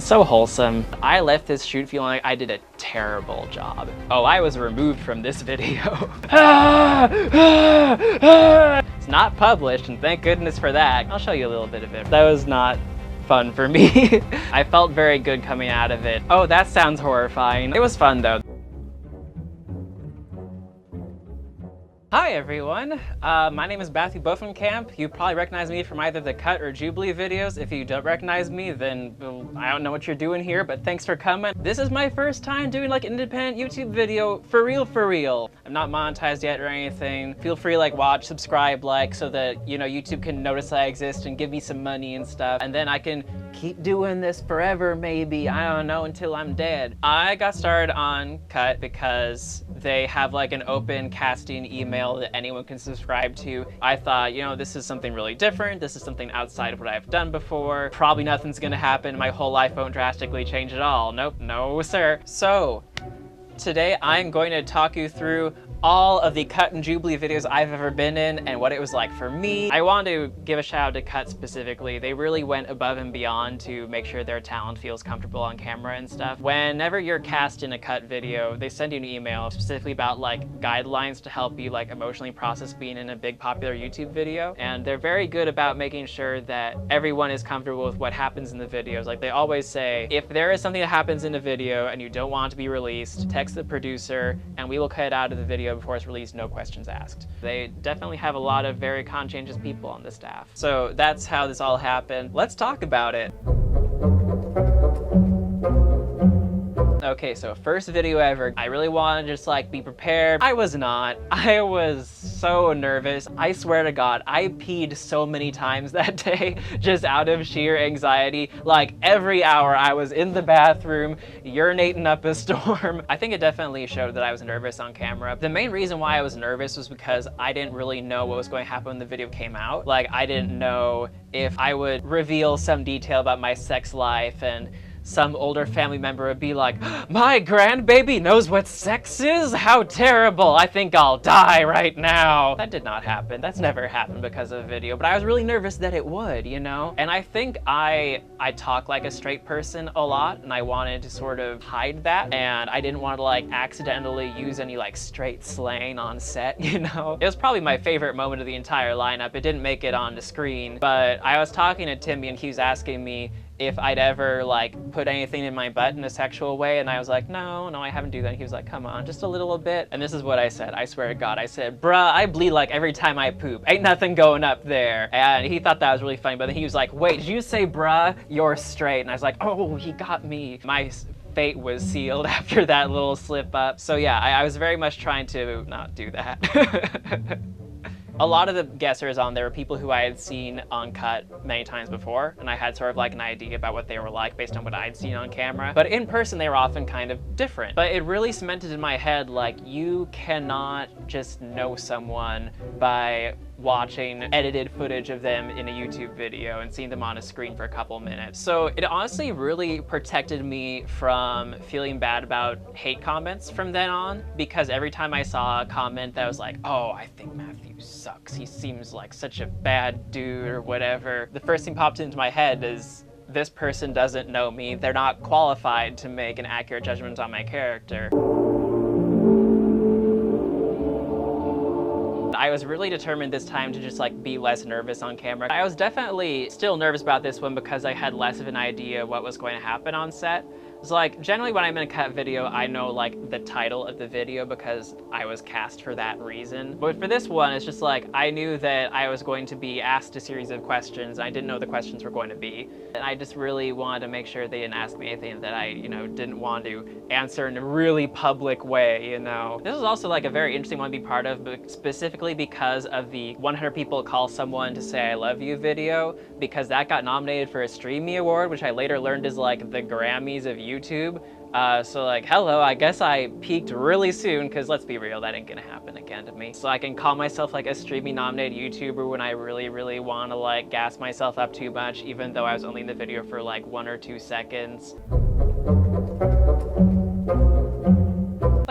so wholesome. I left this shoot feeling like I did a terrible job. Oh, I was removed from this video. It's not published, and thank goodness for that. I'll show you a little bit of it. That was not fun for me. I felt very good coming out of it. Oh, that sounds horrifying. It was fun though. Hi everyone, my name is Matthew Bovenkamp. You probably recognize me from either the Cut or Jubilee videos. If you don't recognize me, then I don't know what you're doing here, but thanks for coming. This is my first time doing like an independent YouTube video, for real. I'm not monetized yet or anything. Feel free to like watch, subscribe, like, so that, you know, YouTube can notice I exist and give me some money and stuff. And then I can keep doing this forever, maybe, I don't know, until I'm dead. I got started on Cut because they have like an open casting email that anyone can subscribe to. I thought, you know, this is something really different. This is something outside of what I've done before. Probably nothing's gonna happen. My whole life won't drastically change at all. Nope, no sir. So, today I'm going to talk you through all of the Cut and Jubilee videos I've ever been in and what it was like for me. I want to give a shout out to Cut specifically. They really went above and beyond to make sure their talent feels comfortable on camera and stuff. Whenever you're cast in a Cut video, they send you an email specifically about like guidelines to help you like emotionally process being in a big popular YouTube video. And they're very good about making sure that everyone is comfortable with what happens in the videos. Like they always say, if there is something that happens in a video and you don't want it to be released, text the producer and we will cut it out of the video before it's released, no questions asked. They definitely have a lot of very conscientious people on the staff. So that's how this all happened. Let's talk about it. Okay, so first video ever. I really wanted to just like be prepared. I was not. I was so nervous. I swear to God, I peed so many times that day just out of sheer anxiety. Like every hour I was in the bathroom, urinating up a storm. I think it definitely showed that I was nervous on camera. The main reason why I was nervous was because I didn't really know what was going to happen when the video came out. Like I didn't know if I would reveal some detail about my sex life and some older family member would be like, my grandbaby knows what sex is? How terrible, I think I'll die right now. That did not happen. That's never happened because of a video, but I was really nervous that it would, you know? And I think I talk like a straight person a lot, and I wanted to sort of hide that, and I didn't want to like accidentally use any like straight slang on set, you know? It was probably my favorite moment of the entire lineup. It didn't make it on the screen, but I was talking to Timmy and he was asking me if I'd ever like put anything in my butt in a sexual way, and I was like, no, I haven't do that. He was like, come on, just a little bit. And this is what I said, I swear to God. I said, bruh, I bleed like every time I poop. Ain't nothing going up there. And he thought that was really funny, but then he was like, wait, did you say bruh? You're straight. And I was like, oh, he got me. My fate was sealed after that little slip up. So yeah, I was very much trying to not do that. A lot of the guessers on there were people who I had seen on Cut many times before, and I had sort of like an idea about what they were like based on what I'd seen on camera. But in person, they were often kind of different. But it really cemented in my head, like, you cannot just know someone by watching edited footage of them in a YouTube video and seeing them on a screen for a couple minutes. So it honestly really protected me from feeling bad about hate comments from then on, because every time I saw a comment that was like, oh, I think Matthew sucks, he seems like such a bad dude or whatever, the first thing popped into my head is, this person doesn't know me. They're not qualified to make an accurate judgment on my character. I was really determined this time to just like be less nervous on camera. I was definitely still nervous about this one because I had less of an idea what was going to happen on set. So like generally when I'm in a Cut video, I know like the title of the video because I was cast for that reason. But for this one, it's just like I knew that I was going to be asked a series of questions. I didn't know the questions were going to be. And I just really wanted to make sure they didn't ask me anything that I, you know, didn't want to answer in a really public way, you know. This was also like a very interesting one to be part of, but specifically because of the 100 people call someone to say I love you video, because that got nominated for a Streamy Award, which I later learned is like the Grammys of YouTube. So like, hello, I guess I peaked really soon, because let's be real, that ain't gonna happen again to me. So I can call myself like a Streamy nominated YouTuber when I really want to like gas myself up too much, even though I was only in the video for like 1 or 2 seconds.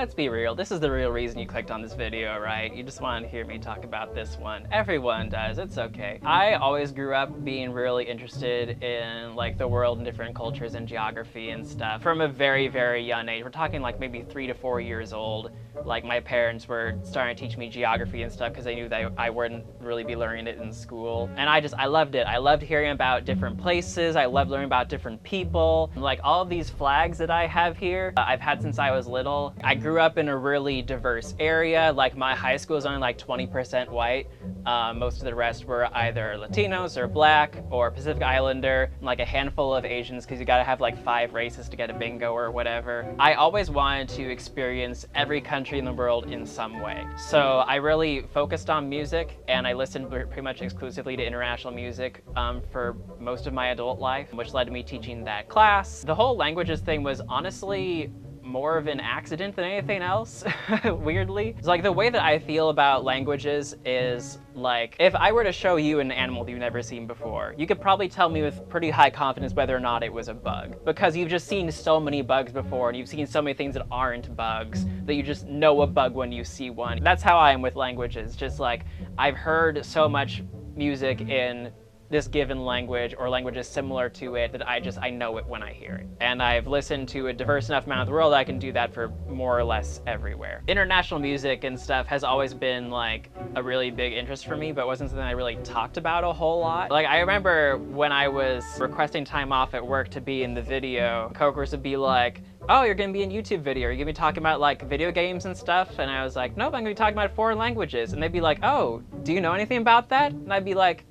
let's be real, this is the real reason you clicked on this video, right? You just wanted to hear me talk about this one. Everyone does, it's okay. I always grew up being really interested in like the world and different cultures and geography and stuff from a very, very young age. We're talking like maybe 3 to 4 years old. Like my parents were starting to teach me geography and stuff because they knew that I wouldn't really be learning it in school. And I loved it. I loved hearing about different places. I loved learning about different people. Like all of these flags that I have here, I've had since I was little. I grew up in a really diverse area. Like my high school is only like 20% white. Most of the rest were either Latinos or Black or Pacific Islander, and like a handful of Asians because you gotta have like 5 races to get a bingo or whatever. I always wanted to experience every country in the world in some way. So I really focused on music, and I listened pretty much exclusively to international music for most of my adult life, which led to me teaching that class. The whole languages thing was honestly more of an accident than anything else, weirdly. It's like the way that I feel about languages is like, if I were to show you an animal that you've never seen before, you could probably tell me with pretty high confidence whether or not it was a bug, because you've just seen so many bugs before and you've seen so many things that aren't bugs that you just know a bug when you see one. That's how I am with languages. Just like, I've heard so much music in this given language or languages similar to it that I know it when I hear it. And I've listened to a diverse enough amount of the world that I can do that for more or less everywhere. International music and stuff has always been like a really big interest for me, but wasn't something I really talked about a whole lot. Like I remember when I was requesting time off at work to be in the video, coworkers would be like, oh, you're gonna be in YouTube video, you're gonna be talking about like video games and stuff? And I was like, nope, I'm gonna be talking about foreign languages. And they'd be like, oh, do you know anything about that? And I'd be like,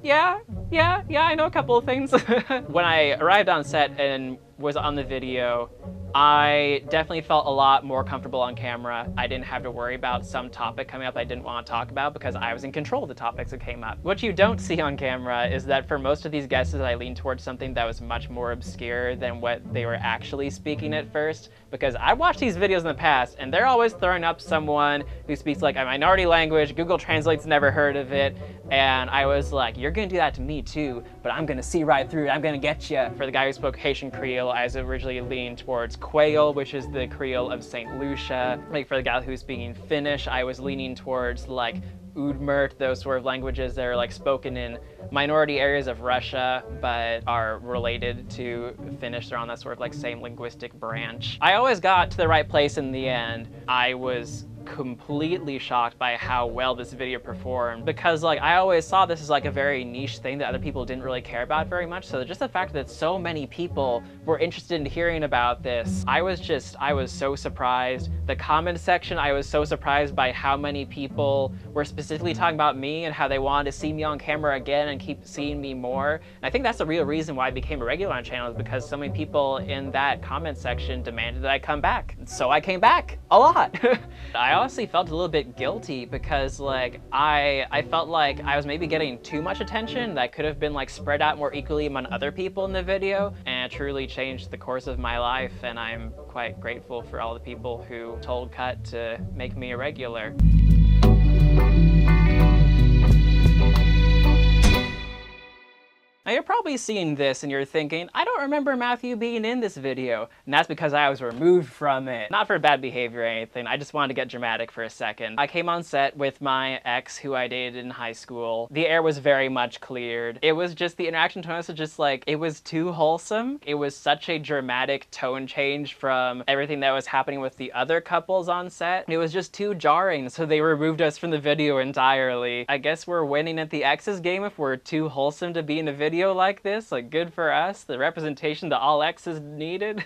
yeah, I know a couple of things. When I arrived on set and was on the video, I definitely felt a lot more comfortable on camera. I didn't have to worry about some topic coming up I didn't want to talk about because I was in control of the topics that came up. What you don't see on camera is that for most of these guesses, I leaned towards something that was much more obscure than what they were actually speaking at first, because I watched these videos in the past and they're always throwing up someone who speaks like a minority language, Google Translate's never heard of it, and I was like, you're gonna do that to me too, but I'm gonna see right through it, I'm gonna get you. For the guy who spoke Haitian Creole, I was originally leaning towards Creole, which is the Creole of St. Lucia. Like for the guy who's speaking Finnish, I was leaning towards like Udmurt, those sort of languages that are like spoken in minority areas of Russia, but are related to Finnish. They're on that sort of like same linguistic branch. I always got to the right place in the end. I was completely shocked by how well this video performed, because like I always saw this as like a very niche thing that other people didn't really care about very much. So just the fact that so many people were interested in hearing about this, I was so surprised. The comment section, I was so surprised by how many people were specifically talking about me and how they wanted to see me on camera again and keep seeing me more. And I think that's the real reason why I became a regular on the channel, is because so many people in that comment section demanded that I come back. So I came back a lot. I honestly felt a little bit guilty because like I felt like I was maybe getting too much attention that could have been like spread out more equally among other people in the video, and it truly changed the course of my life, and I'm quite grateful for all the people who told Cut to make me a regular. Now you're probably seeing this and you're thinking, I don't remember Matthew being in this video. And that's because I was removed from it. Not for bad behavior or anything, I just wanted to get dramatic for a second. I came on set with my ex who I dated in high school. The air was very much cleared. It was just, the interaction tone was just like, it was too wholesome. It was such a dramatic tone change from everything that was happening with the other couples on set. It was just too jarring, so they removed us from the video entirely. I guess we're winning at the exes game if we're too wholesome to be in a video like this. Like, good for us, the representation that all exes needed.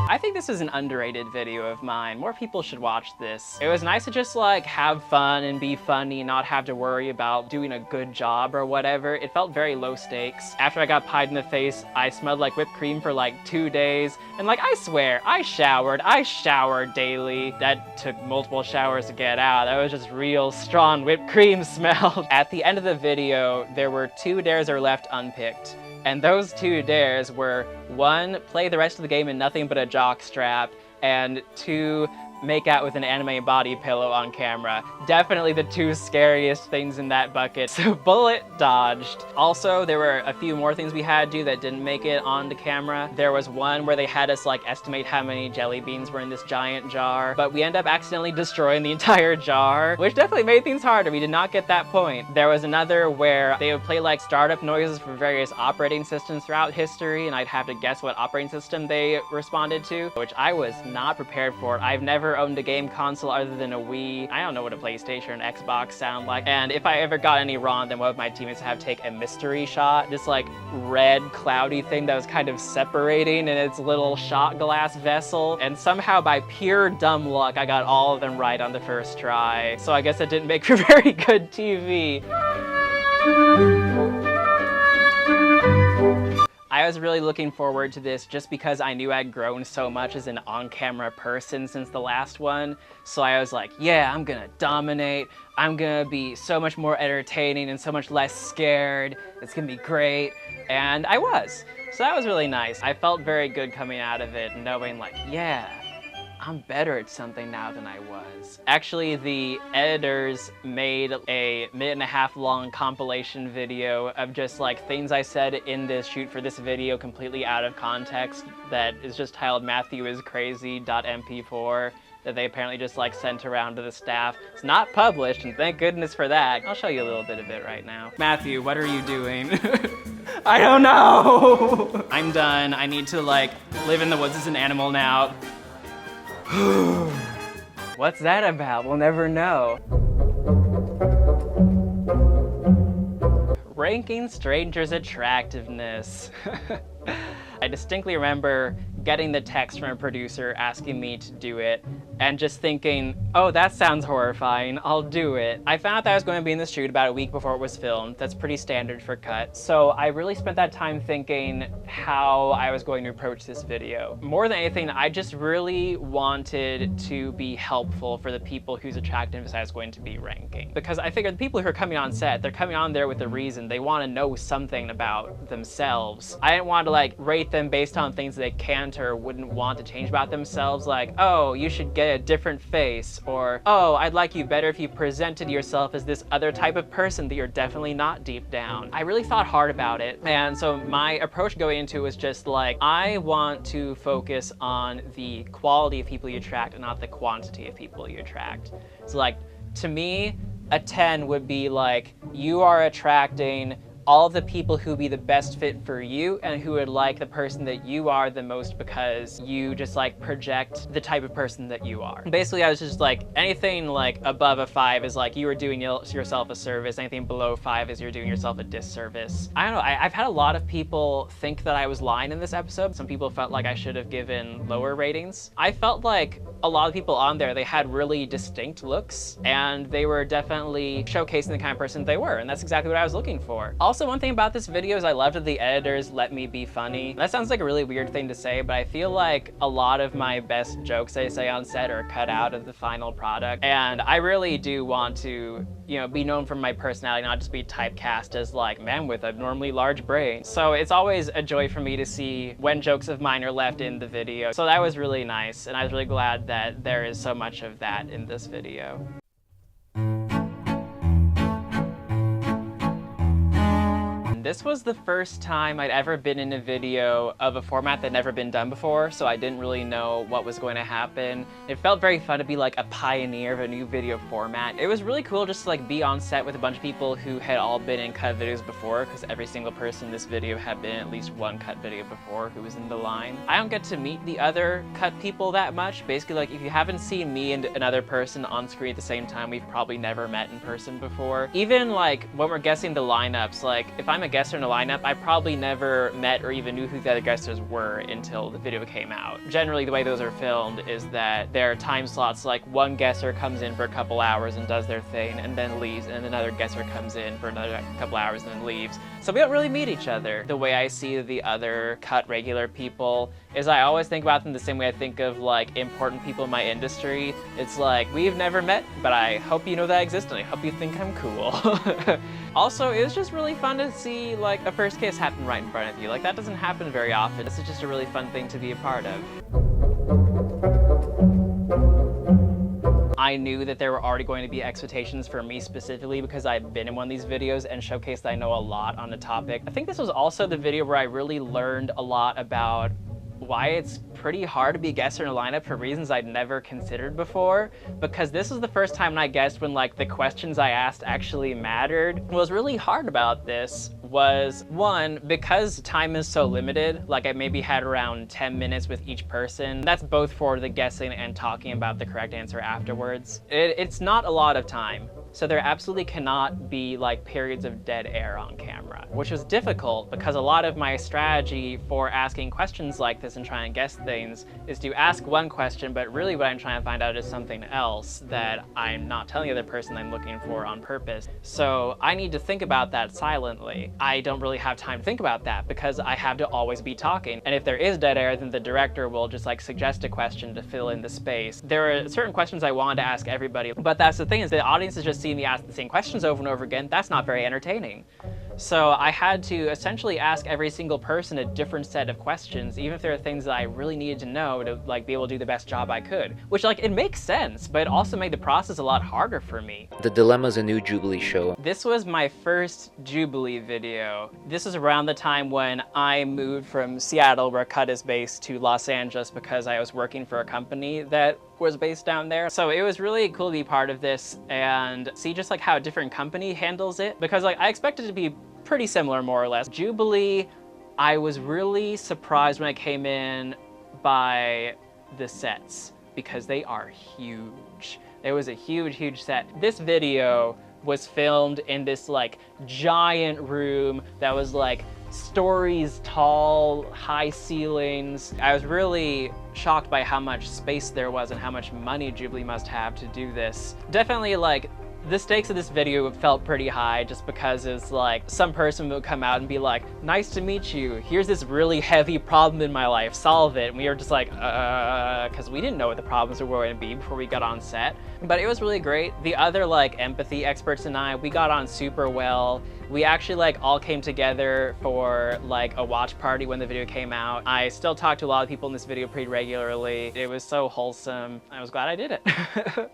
I think this is an underrated video of mine. More people should watch this. It was nice to just like have fun and be funny, not have to worry about doing a good job or whatever. It felt very low stakes. After I got pied in the face, I smelled like whipped cream for like 2 days. And like, I swear, I showered daily. That took multiple showers to get out. That was just real strong whipped cream smell. At the end of the video, there were 2 dares that were left unpicked. And those 2 dares were, 1, play the rest of the game in nothing but a jock strap, and 2, make out with an anime body pillow on camera. Definitely the two scariest things in that bucket. So bullet dodged. Also, there were a few more things we had to do that didn't make it onto camera. There was one where they had us like estimate how many jelly beans were in this giant jar, but we ended up accidentally destroying the entire jar, which definitely made things harder. We did not get that point. There was another where they would play like startup noises for various operating systems throughout history, and I'd have to guess what operating system they responded to, which I was not prepared for. I've never owned a game console other than a Wii. I don't know what a PlayStation or an Xbox sound like, and if I ever got any wrong, then one of my teammates would have to take a mystery shot, this like red cloudy thing that was kind of separating in its little shot glass vessel, and somehow by pure dumb luck I got all of them right on the first try. So I guess it didn't make for very good TV. I was really looking forward to this just because I knew I'd grown so much as an on-camera person since the last one. So I was like, yeah, I'm gonna dominate. I'm gonna be so much more entertaining and so much less scared. It's gonna be great. And I was. So that was really nice. I felt very good coming out of it, knowing like, yeah, I'm better at something now than I was. Actually, the editors made a 1.5-minute long compilation video of just like things I said in this shoot for this video completely out of context that is just titled MatthewIsCrazy.mp4 that they apparently just like sent around to the staff. It's not published, and thank goodness for that. I'll show you a little bit of it right now. Matthew, what are you doing? I don't know. I'm done. I need to like live in the woods as an animal now. What's that about? We'll never know. Ranking strangers' attractiveness. I distinctly remember getting the text from a producer asking me to do it and just thinking, oh, that sounds horrifying, I'll do it. I found out that I was going to be in the shoot about a week before it was filmed. That's pretty standard for Cut. So I really spent that time thinking how I was going to approach this video. More than anything, I just really wanted to be helpful for the people whose attractiveness I was going to be ranking. Because I figured the people who are coming on set, they're coming on there with a reason. They want to know something about themselves. I didn't want to like rate them based on things they can't or wouldn't want to change about themselves, like, oh, you should get a different face, or, oh, I'd like you better if you presented yourself as this other type of person that you're definitely not deep down. I really thought hard about it, and so my approach going into it was just like, I want to focus on the quality of people you attract and not the quantity of people you attract. So like, to me, a 10 would be like, you are attracting all of the people who would be the best fit for you and who would like the person that you are the most because you just like project the type of person that you are. Basically, I was just like, anything like above a 5 is like you are doing yourself a service. Anything below 5 is you're doing yourself a disservice. I don't know, I've had a lot of people think that I was lying in this episode. Some people felt like I should have given lower ratings. I felt like a lot of people on there, they had really distinct looks and they were definitely showcasing the kind of person they were, and that's exactly what I was looking for. Also, one thing about this video is I loved that the editors let me be funny. That sounds like a really weird thing to say, but I feel like a lot of my best jokes I say on set are cut out of the final product. And I really do want to, you know, be known for my personality, not just be typecast as like man with a normally large brain. So it's always a joy for me to see when jokes of mine are left in the video. So that was really nice, and I was really glad that there is so much of that in this video. This was the first time I'd ever been in a video of a format that had never been done before, so I didn't really know what was going to happen. It felt very fun to be like a pioneer of a new video format. It was really cool just to like be on set with a bunch of people who had all been in cut videos before, because every single person in this video had been in at least one cut video before who was in the line. I don't get to meet the other cut people that much. Basically, like if you haven't seen me and another person on screen at the same time, we've probably never met in person before. Even like when we're guessing the lineups, like if I'm a guesser in a lineup, I probably never met or even knew who the other guesters were until the video came out. Generally, the way those are filmed is that there are time slots, like one guesser comes in for a couple hours and does their thing and then leaves, and another guesser comes in for another couple hours and then leaves. So we don't really meet each other. The way I see the other cut regular people is I always think about them the same way I think of like important people in my industry. It's like, we've never met, but I hope you know that I exist and I hope you think I'm cool. Also, it was just really fun to see like a first kiss happen right in front of you. Like that doesn't happen very often. This is just a really fun thing to be a part of. I knew that there were already going to be expectations for me specifically because I've been in one of these videos and showcased that I know a lot on the topic. I think this was also the video where I really learned a lot about why it's pretty hard to be a guest in a lineup for reasons I'd never considered before, because this was the first time when I guessed when like the questions I asked actually mattered. What was really hard about this was, one, because time is so limited, like I maybe had around 10 minutes with each person. That's both for the guessing and talking about the correct answer afterwards. It's not a lot of time. So there absolutely cannot be like periods of dead air on camera, which was difficult because a lot of my strategy for asking questions like this and trying to guess things is to ask one question, but really what I'm trying to find out is something else that I'm not telling the other person I'm looking for on purpose. So I need to think about that silently. I don't really have time to think about that because I have to always be talking. And if there is dead air, then the director will just like suggest a question to fill in the space. There are certain questions I wanted to ask everybody, but that's the thing, is the audience is just seeing me ask the same questions over and over again. That's not very entertaining. So I had to essentially ask every single person a different set of questions, even if there are things that I really needed to know to like be able to do the best job I could. Which like, it makes sense, but it also made the process a lot harder for me. The Dilemma's a new Jubilee show. This was my first Jubilee video. This was around the time when I moved from Seattle, where Cut is based, to Los Angeles because I was working for a company that was based down there. So it was really cool to be part of this and see just like how a different company handles it, because like I expected it to be pretty similar more or less. Jubilee, I was really surprised when I came in by the sets because they are huge. There was a huge set. This video was filmed in this like giant room that was like stories tall, high ceilings. I was really shocked by how much space there was and how much money Jubilee must have to do this. Definitely like the stakes of this video felt pretty high just because it's like some person would come out and be like, nice to meet you. Here's this really heavy problem in my life, solve it. And we were just like, because we didn't know what the problems were going to be before we got on set. But it was really great. The other like empathy experts and I, we got on super well. We actually like all came together for like a watch party when the video came out. I still talk to a lot of people in this video pretty regularly. It was so wholesome. I was glad I did it.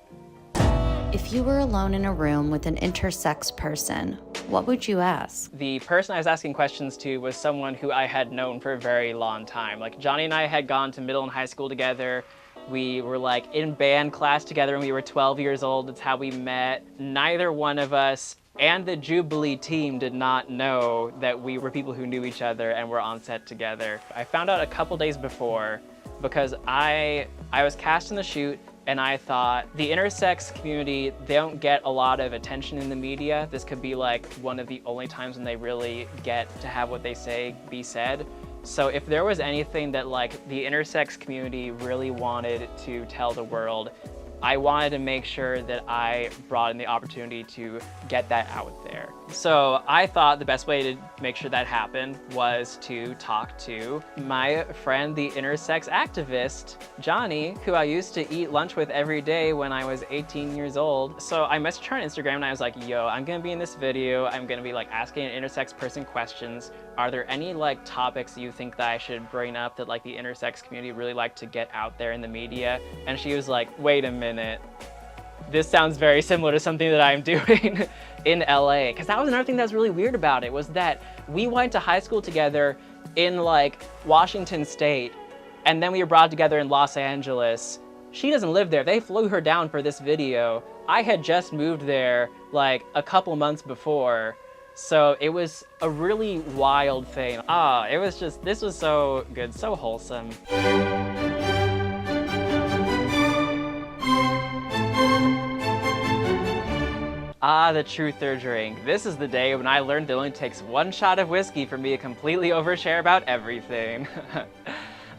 If you were alone in a room with an intersex person, what would you ask? The person I was asking questions to was someone who I had known for a very long time. Like Johnny and I had gone to middle and high school together. We were like in band class together when we were 12 years old. That's how we met. Neither one of us and the Jubilee team did not know that we were people who knew each other and were on set together. I found out a couple days before because I was cast in the shoot, and I thought the intersex community, they don't get a lot of attention in the media. This could be like one of the only times when they really get to have what they say be said. So if there was anything that like the intersex community really wanted to tell the world, I wanted to make sure that I brought in the opportunity to get that out there. So I thought the best way to make sure that happened was to talk to my friend, the intersex activist, Johnny, who I used to eat lunch with every day when I was 18 years old. So I messaged her on Instagram and I was like, yo, I'm gonna be in this video. I'm gonna be like asking an intersex person questions. Are there any like topics you think that I should bring up that like the intersex community really like to get out there in the media? And she was like, wait a minute. This sounds very similar to something that I'm doing in LA. Because that was another thing that was really weird about it, was that we went to high school together in like Washington State, and then we were brought together in Los Angeles. She doesn't live there. They flew her down for this video. I had just moved there like a couple months before. So it was a really wild thing. It was just, this was so good, so wholesome. The truther drink. This is the day when I learned it only takes one shot of whiskey for me to completely overshare about everything.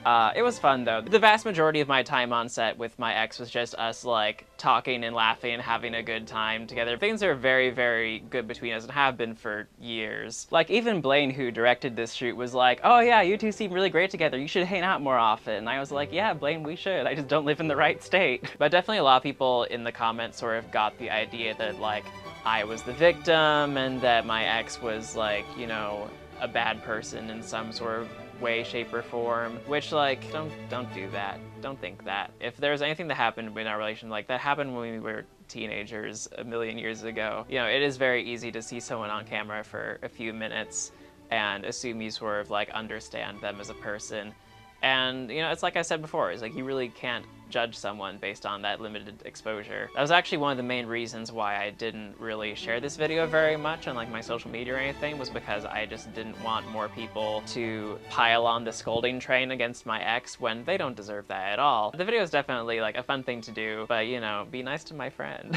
It was fun though. The vast majority of my time on set with my ex was just us like talking and laughing and having a good time together. Things are very, very good between us and have been for years. Like even Blaine, who directed this shoot, was like, oh yeah, you two seem really great together. You should hang out more often. And I was like, yeah, Blaine, we should. I just don't live in the right state. But definitely a lot of people in the comments sort of got the idea that like I was the victim and that my ex was like, you know, a bad person in some sort of way, shape, or form, which like, don't do that. Don't think that. If there's anything that happened in our relationship, like that happened when we were teenagers a million years ago, you know, it is very easy to see someone on camera for a few minutes and assume you sort of like understand them as a person. And, you know, it's like I said before, it's like you really can't judge someone based on that limited exposure. That was actually one of the main reasons why I didn't really share this video very much on like my social media or anything, was because I just didn't want more people to pile on the scolding train against my ex when they don't deserve that at all. The video is definitely like a fun thing to do, but you know, be nice to my friend.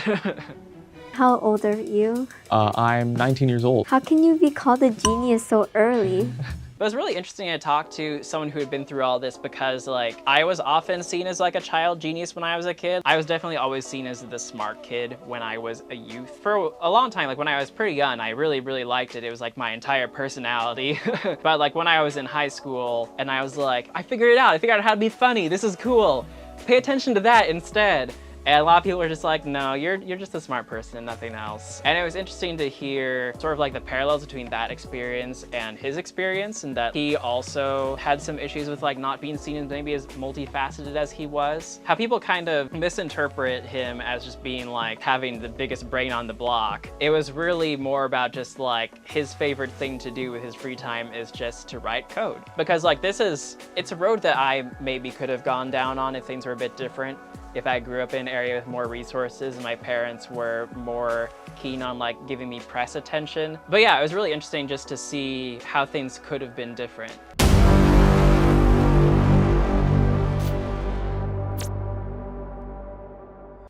How old are you? I'm 19 years old. How can you be called a genius so early? But it was really interesting to talk to someone who had been through all this, because like I was often seen as like a child genius when I was a kid. I was definitely always seen as the smart kid when I was a youth. For a long time, like when I was pretty young, I really liked it. It was like my entire personality. But like when I was in high school and I was like, I figured it out. I figured out how to be funny. This is cool. Pay attention to that instead. And a lot of people were just like, no, you're just a smart person and nothing else. And it was interesting to hear sort of like the parallels between that experience and his experience, and that he also had some issues with like not being seen as maybe as multifaceted as he was. How people kind of misinterpret him as just being like having the biggest brain on the block. It was really more about just like his favorite thing to do with his free time is just to write code. Because like it's a road that I maybe could have gone down on if things were a bit different. If I grew up in an area with more resources and my parents were more keen on like giving me press attention. But yeah, it was really interesting just to see how things could have been different.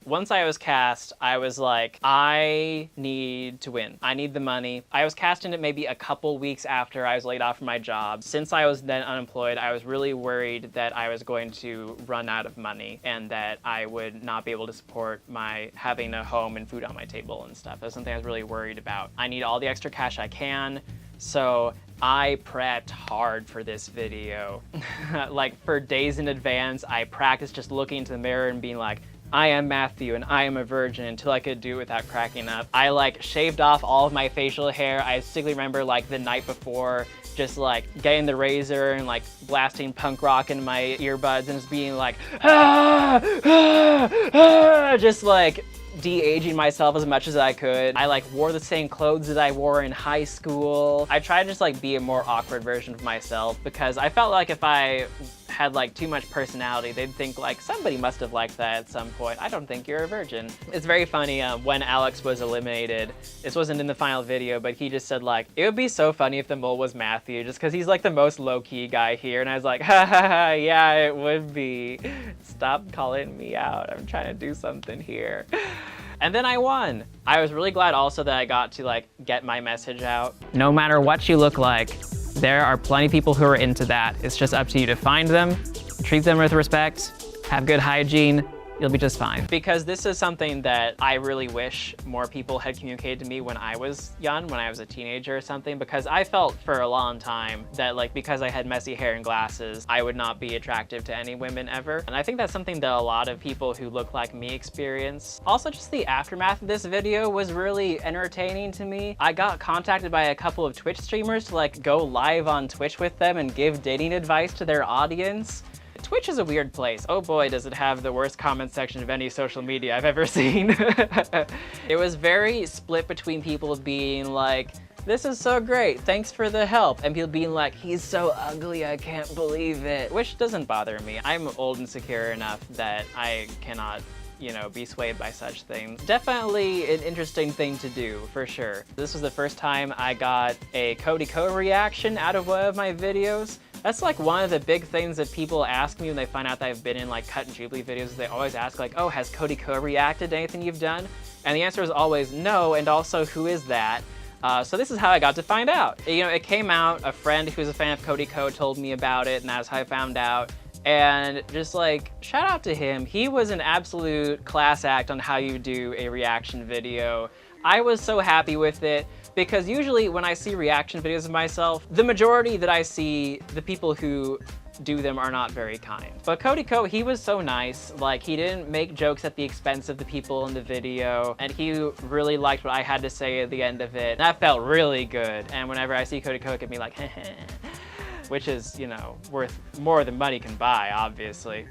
Once I was cast, I was like, I need to win. I need the money. I was cast in it maybe a couple weeks after I was laid off from my job. Since I was then unemployed, I was really worried that I was going to run out of money and that I would not be able to support my having a home and food on my table and stuff. That was something I was really worried about. I need all the extra cash I can. So I prepped hard for this video. Like for days in advance, I practiced just looking into the mirror and being like, I am Matthew and I am a virgin, until I could do it without cracking up. I like shaved off all of my facial hair. I distinctly remember like the night before just like getting the razor and like blasting punk rock in my earbuds and just being like, ah, ah, ah, just like de-aging myself as much as I could. I like wore the same clothes that I wore in high school. I tried to just like be a more awkward version of myself, because I felt like if I had like too much personality, they'd think like somebody must have liked that at some point. I don't think you're a virgin. It's very funny when Alex was eliminated. This wasn't in the final video, but he just said like, it would be so funny if the mole was Matthew, just because he's like the most low-key guy here. And I was like, ha ha ha, yeah, it would be. Stop calling me out. I'm trying to do something here. And then I won. I was really glad also that I got to like get my message out. No matter what you look like, there are plenty of people who are into that. It's just up to you to find them, treat them with respect, have good hygiene, you'll be just fine. Because this is something that I really wish more people had communicated to me when I was young, when I was a teenager or something, because I felt for a long time that like because I had messy hair and glasses, I would not be attractive to any women ever. And I think that's something that a lot of people who look like me experience. Also, just the aftermath of this video was really entertaining to me. I got contacted by a couple of Twitch streamers to like go live on Twitch with them and give dating advice to their audience. Twitch is a weird place. Oh boy, does it have the worst comment section of any social media I've ever seen. It was very split between people being like, this is so great, thanks for the help, and people being like, he's so ugly, I can't believe it. Which doesn't bother me. I'm old and secure enough that I cannot, you know, be swayed by such things. Definitely an interesting thing to do, for sure. This was the first time I got a Cody Co reaction out of one of my videos. That's like one of the big things that people ask me when they find out that I've been in like Cut Jubilee videos. They always ask like, oh, has Cody Co reacted to anything you've done? And the answer is always no, and also who is that? So this is how I got to find out. You know, it came out, a friend who's a fan of Cody Co told me about it, and that's how I found out. And just like, shout out to him. He was an absolute class act on how you do a reaction video. I was so happy with it, because usually when I see reaction videos of myself, the majority that I see, the people who do them are not very kind. But Kodiko, he was so nice. Like, he didn't make jokes at the expense of the people in the video, and he really liked what I had to say at the end of it. That felt really good. And whenever I see Kodiko, it can be like, which is, you know, worth more than money can buy, obviously.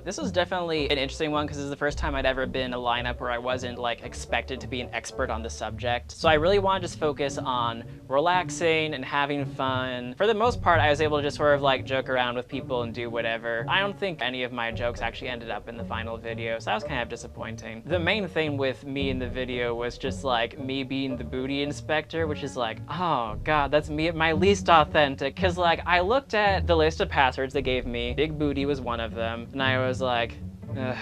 This was definitely an interesting one because this is the first time I'd ever been in a lineup where I wasn't like expected to be an expert on the subject. So I really want to just focus on relaxing and having fun. For the most part, I was able to just sort of like joke around with people and do whatever. I don't think any of my jokes actually ended up in the final video, so that was kind of disappointing. The main thing with me in the video was just like me being the booty inspector, which is like, oh God, that's me at my least authentic. Cause like I looked at the list of passwords they gave me, big booty was one of them, and I was like, ugh.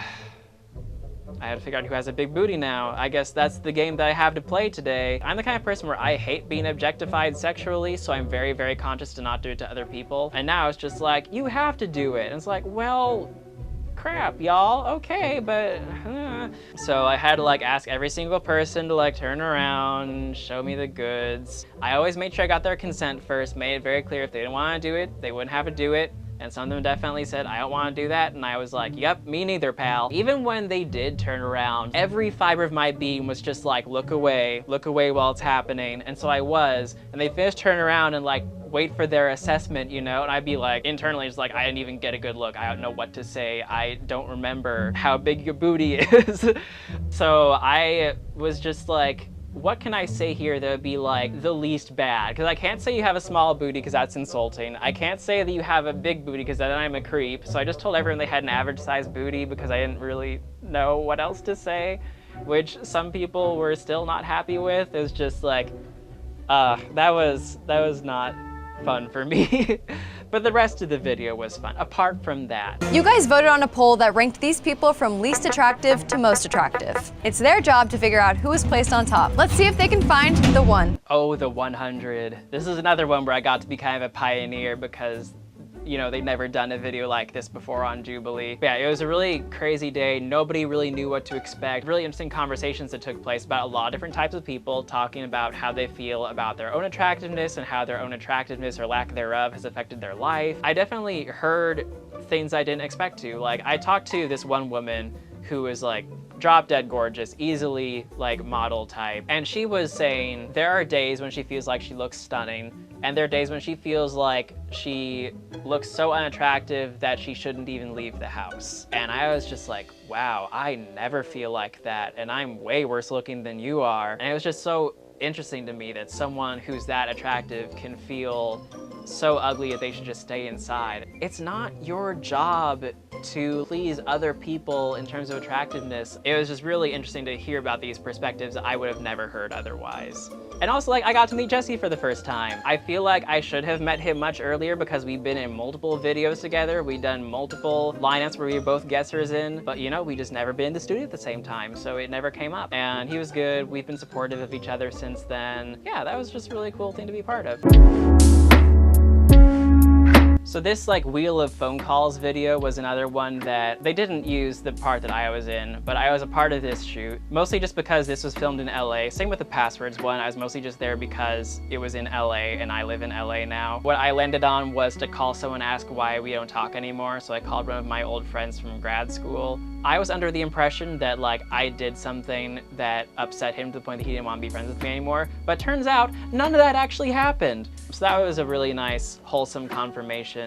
I had to figure out who has a big booty now. I guess that's the game that I have to play today. I'm the kind of person where I hate being objectified sexually, so I'm very, very conscious to not do it to other people. And now it's just like, you have to do it. And it's like, well, crap, y'all, okay, but So I had to like ask every single person to like turn around, show me the goods. I always made sure I got their consent first, made it very clear if they didn't want to do it, they wouldn't have to do it. And some of them definitely said, I don't want to do that. And I was like, yep, me neither, pal. Even when they did turn around, every fiber of my being was just like, look away while it's happening. And so I was, and they finished turning around and like, wait for their assessment, you know? And I'd be like, internally just like, I didn't even get a good look. I don't know what to say. I don't remember how big your booty is. So I was just like, what can I say here that would be like the least bad? Because I can't say you have a small booty because that's insulting. I can't say that you have a big booty because then I'm a creep. So I just told everyone they had an average sized booty because I didn't really know what else to say, which some people were still not happy with. It was just like, that was not fun for me. But the rest of the video was fun, apart from that. You guys voted on a poll that ranked these people from least attractive to most attractive. It's their job to figure out who was placed on top. Let's see if they can find the one. Oh, the 100. This is another one where I got to be kind of a pioneer because, you know, they'd never done a video like this before on Jubilee. But yeah, it was a really crazy day. Nobody really knew what to expect. Really interesting conversations that took place about a lot of different types of people talking about how they feel about their own attractiveness and how their own attractiveness or lack thereof has affected their life. I definitely heard things I didn't expect to. Like, I talked to this one woman who was like drop dead gorgeous, easily like model type. And she was saying there are days when she feels like she looks stunning, and there are days when she feels like she looks so unattractive that she shouldn't even leave the house. And I was just like, wow, I never feel like that, and I'm way worse looking than you are. And it was just so interesting to me that someone who's that attractive can feel so ugly that they should just stay inside. It's not your job to please other people in terms of attractiveness. It was just really interesting to hear about these perspectives that I would have never heard otherwise. And also, like, I got to meet Jesse for the first time. I feel like I should have met him much earlier because we've been in multiple videos together. We've done multiple lineups where we were both guessers in, but you know, we just never been in the studio at the same time, so it never came up. And he was good. We've been supportive of each other since then. Yeah, that was just a really cool thing to be part of. So this like wheel of phone calls video was another one that they didn't use the part that I was in, but I was a part of this shoot, mostly just because this was filmed in LA. Same with the passwords one, I was mostly just there because it was in LA and I live in LA now. What I landed on was to call someone, ask why we don't talk anymore, so I called one of my old friends from grad school. I was under the impression that like I did something that upset him to the point that he didn't want to be friends with me anymore, but turns out none of that actually happened. So that was a really nice, wholesome confirmation.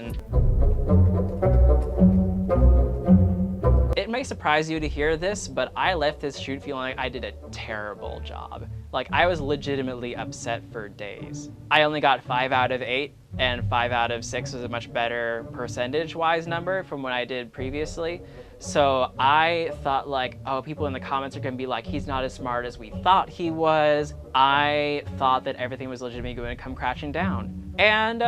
It may surprise you to hear this, but I left this shoot feeling like I did a terrible job. Like, I was legitimately upset for days. I only got 5 out of 8, and 5 out of 6 was a much better percentage-wise number from what I did previously. So I thought like, oh, people in the comments are gonna be like, he's not as smart as we thought he was. I thought that everything was legitimately going to come crashing down. And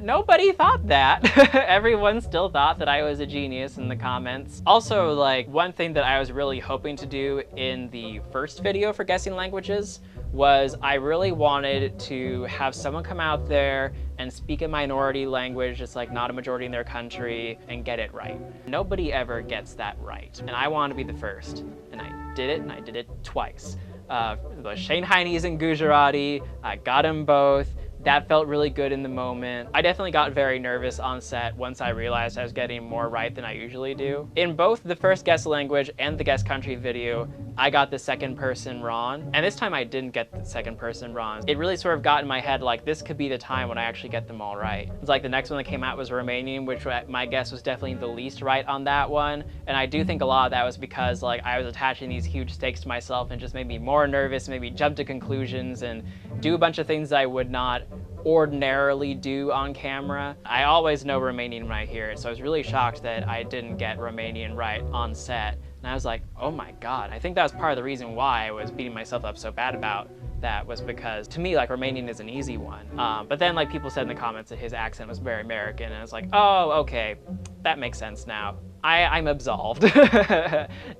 nobody thought that. Everyone still thought that I was a genius in the comments. Also, like, one thing that I was really hoping to do in the first video for guessing languages was I really wanted to have someone come out there and speak a minority language, just like not a majority in their country, and get it right. Nobody ever gets that right, and I want to be the first. And I did it, and I did it twice. The Shane Heinies and Gujarati, I got them both. That felt really good in the moment. I definitely got very nervous on set once I realized I was getting more right than I usually do. In both the first guest language and the guest country video, I got the second person wrong, and this time I didn't get the second person wrong. It really sort of got in my head like this could be the time when I actually get them all right. It's like the next one that came out was Romanian, which my guess was definitely the least right on that one, and I do think a lot of that was because like I was attaching these huge stakes to myself and just made me more nervous, made me jump to conclusions and do a bunch of things I would not ordinarily do on camera. I always know Romanian when I hear it, so I was really shocked that I didn't get Romanian right on set. And I was like, oh my God. I think that was part of the reason why I was beating myself up so bad about that, was because to me, like, Romanian is an easy one. But then like people said in the comments that his accent was very American, and I was like, oh, okay, that makes sense now. I'm absolved.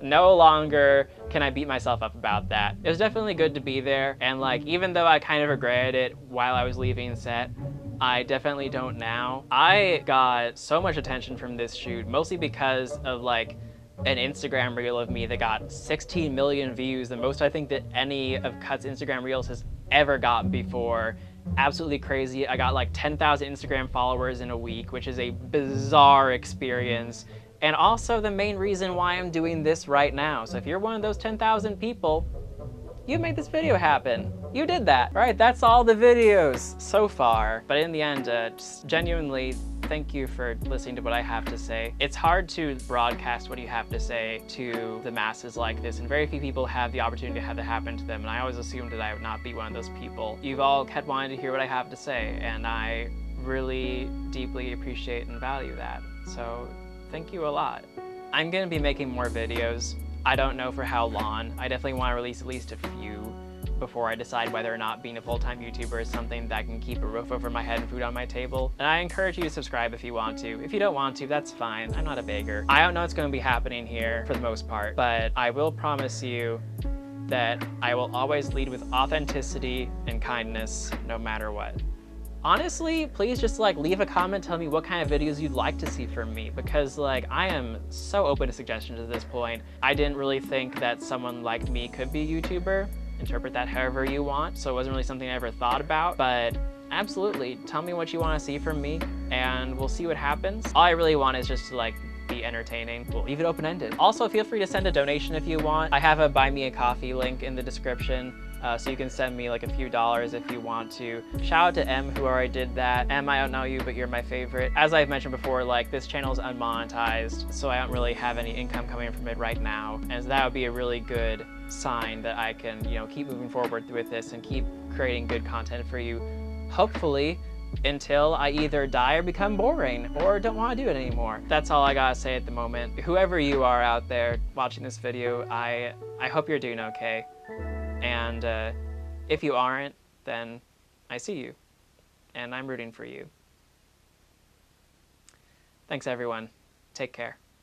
No longer can I beat myself up about that. It was definitely good to be there, and like, even though I kind of regretted it while I was leaving set, I definitely don't now. I got so much attention from this shoot, mostly because of like an Instagram reel of me that got 16 million views, the most I think that any of Cut's Instagram reels has ever gotten before. Absolutely crazy. I got like 10,000 Instagram followers in a week, which is a bizarre experience. And also the main reason why I'm doing this right now. So if you're one of those 10,000 people, you made this video happen. You did that, right? That's all the videos so far. But in the end, just genuinely, thank you for listening to what I have to say. It's hard to broadcast what you have to say to the masses like this, and very few people have the opportunity to have that happen to them, and I always assumed that I would not be one of those people. You've all kept wanting to hear what I have to say, and I really deeply appreciate and value that. So thank you a lot. I'm gonna be making more videos. I don't know for how long. I definitely want to release at least a few before I decide whether or not being a full-time YouTuber is something that can keep a roof over my head and food on my table. And I encourage you to subscribe if you want to. If you don't want to, that's fine. I'm not a beggar. I don't know what's going to be happening here for the most part, but I will promise you that I will always lead with authenticity and kindness no matter what. Honestly, please just like leave a comment telling me what kind of videos you'd like to see from me, because like I am so open to suggestions at this point. I didn't really think that someone like me could be a YouTuber. Interpret that however you want, so it wasn't really something I ever thought about, but absolutely, tell me what you want to see from me and we'll see what happens. All I really want is just to like be entertaining. We'll leave it open-ended. Also, feel free to send a donation if you want. I have a buy me a coffee link in the description, so you can send me like a few dollars if you want to. Shout out to M, who already did that. M, I don't know you, but you're my favorite. As I've mentioned before, like this channel is unmonetized, so I don't really have any income coming from it right now, and so that would be a really good sign that I can, you know, keep moving forward with this and keep creating good content for you, hopefully, until I either die or become boring or don't want to do it anymore. That's all I gotta say at the moment. Whoever you are out there watching this video, I hope you're doing okay. And if you aren't, then I see you, and I'm rooting for you. Thanks everyone. Take care.